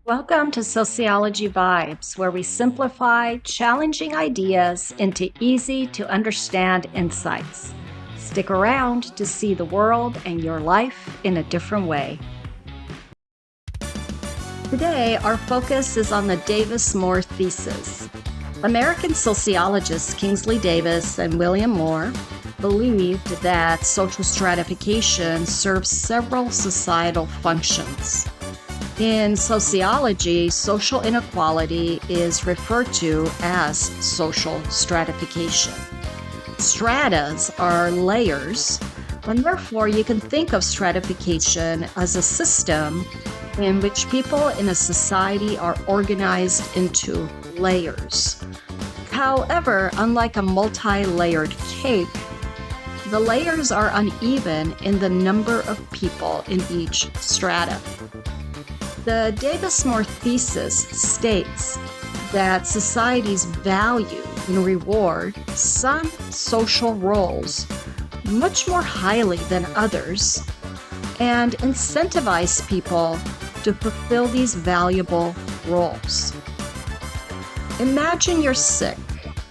Welcome to Sociology Vibes, where we simplify challenging ideas into easy to understand insights. Stick around to see the world and your life in a different way. Today, our focus is on the Davis-Moore Thesis. American sociologists Kingsley Davis and William Moore believed that social stratification serves several societal functions. In sociology, social inequality is referred to as social stratification. Stratas are layers, and therefore you can think of stratification as a system in which people in a society are organized into layers. However, unlike a multi-layered cake, the layers are uneven in the number of people in each strata. The Davis-Moore Thesis states that societies value and reward some social roles much more highly than others and incentivize people to fulfill these valuable roles. Imagine you're sick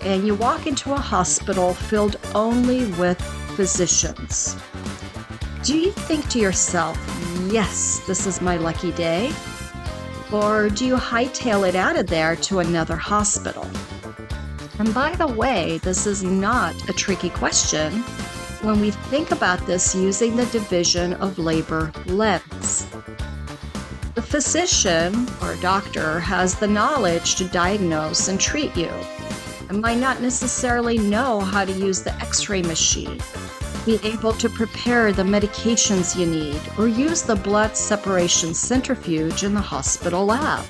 and you walk into a hospital filled only with physicians. Do you think to yourself, yes, this is my lucky day? Or do you hightail it out of there to another hospital? And by the way, this is not a tricky question when we think about this using the division of labor lens. The physician or doctor has the knowledge to diagnose and treat you and might not necessarily know how to use the X-ray machine, be able to prepare the medications you need, or use the blood separation centrifuge in the hospital lab.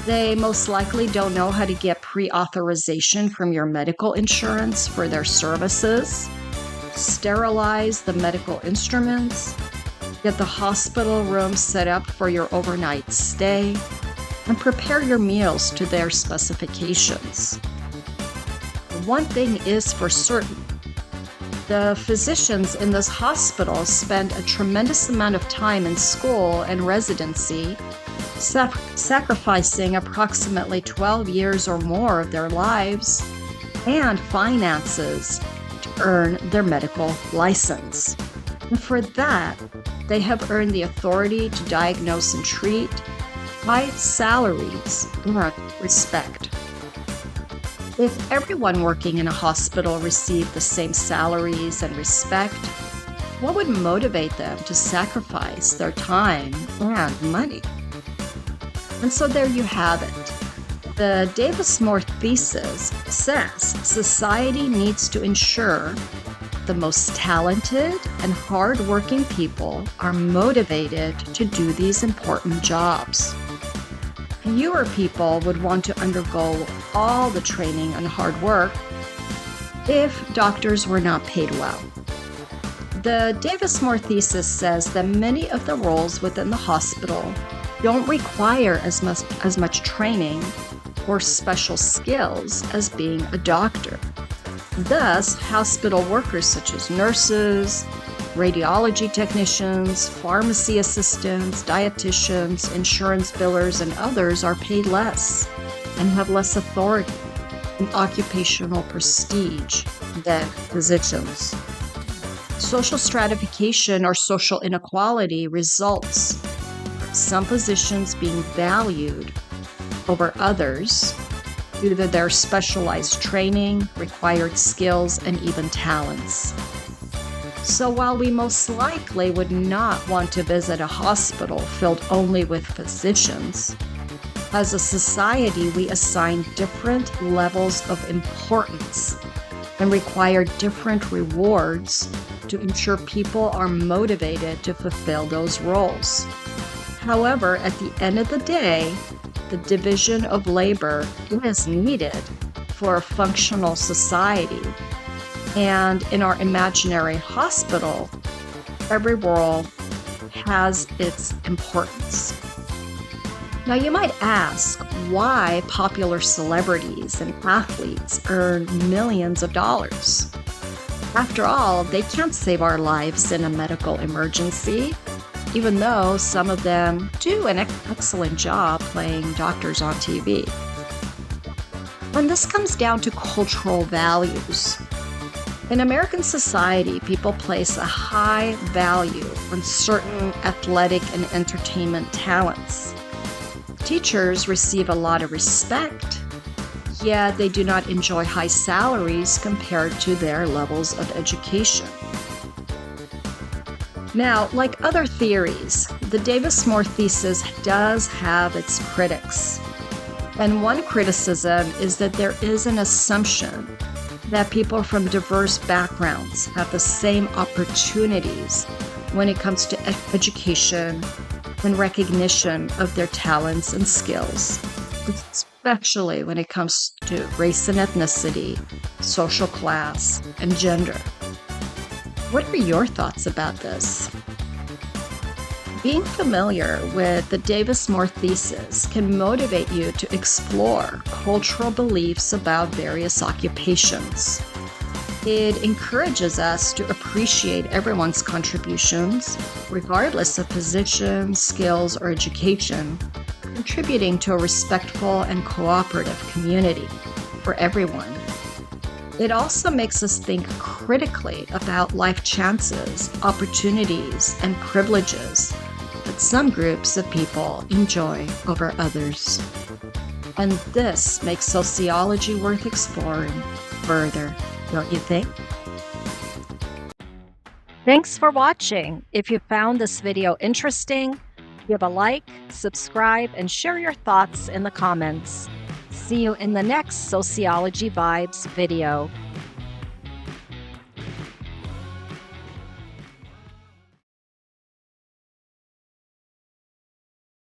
They most likely don't know how to get pre-authorization from your medical insurance for their services, sterilize the medical instruments, get the hospital room set up for your overnight stay, and prepare your meals to their specifications. One thing is for certain. The physicians in this hospital spend a tremendous amount of time in school and residency, sacrificing approximately 12 years or more of their lives and finances to earn their medical license. And for that, they have earned the authority to diagnose and treat high salaries and respect. If everyone working in a hospital received the same salaries and respect, what would motivate them to sacrifice their time and money? And so there you have it. The Davis-Moore Thesis says society needs to ensure the most talented and hardworking people are motivated to do these important jobs. Fewer people would want to undergo all the training and hard work if doctors were not paid well. The Davis-Moore Thesis says that many of the roles within the hospital don't require as much training or special skills as being a doctor. Thus, hospital workers such as nurses, radiology technicians, pharmacy assistants, dietitians, insurance billers, and others are paid less and have less authority and occupational prestige than physicians. Social stratification or social inequality results from some positions being valued over others due to their specialized training, required skills, and even talents. So while we most likely would not want to visit a hospital filled only with physicians, as a society we assign different levels of importance and require different rewards to ensure people are motivated to fulfill those roles. However, at the end of the day, the division of labor is needed for a functional society. And in our imaginary hospital, every role has its importance. Now, you might ask why popular celebrities and athletes earn millions of dollars. After all, they can't save our lives in a medical emergency. even though some of them do an excellent job playing doctors on TV. And this comes down to cultural values. In American society, people place a high value on certain athletic and entertainment talents. Teachers receive a lot of respect, yet they do not enjoy high salaries compared to their levels of education. Now, like other theories, the Davis-Moore Thesis does have its critics. And one criticism is that there is an assumption that people from diverse backgrounds have the same opportunities when it comes to education and recognition of their talents and skills, especially when it comes to race and ethnicity, social class, and gender. What are your thoughts about this? Being familiar with the Davis-Moore Thesis can motivate you to explore cultural beliefs about various occupations. It encourages us to appreciate everyone's contributions, regardless of position, skills, or education, contributing to a respectful and cooperative community for everyone. It also makes us think critically about life chances, opportunities, and privileges that some groups of people enjoy over others. And this makes sociology worth exploring further, don't you think? Thanks for watching. If you found this video interesting, give a like, subscribe, and share your thoughts in the comments. See you in the next Sociology Vibes video.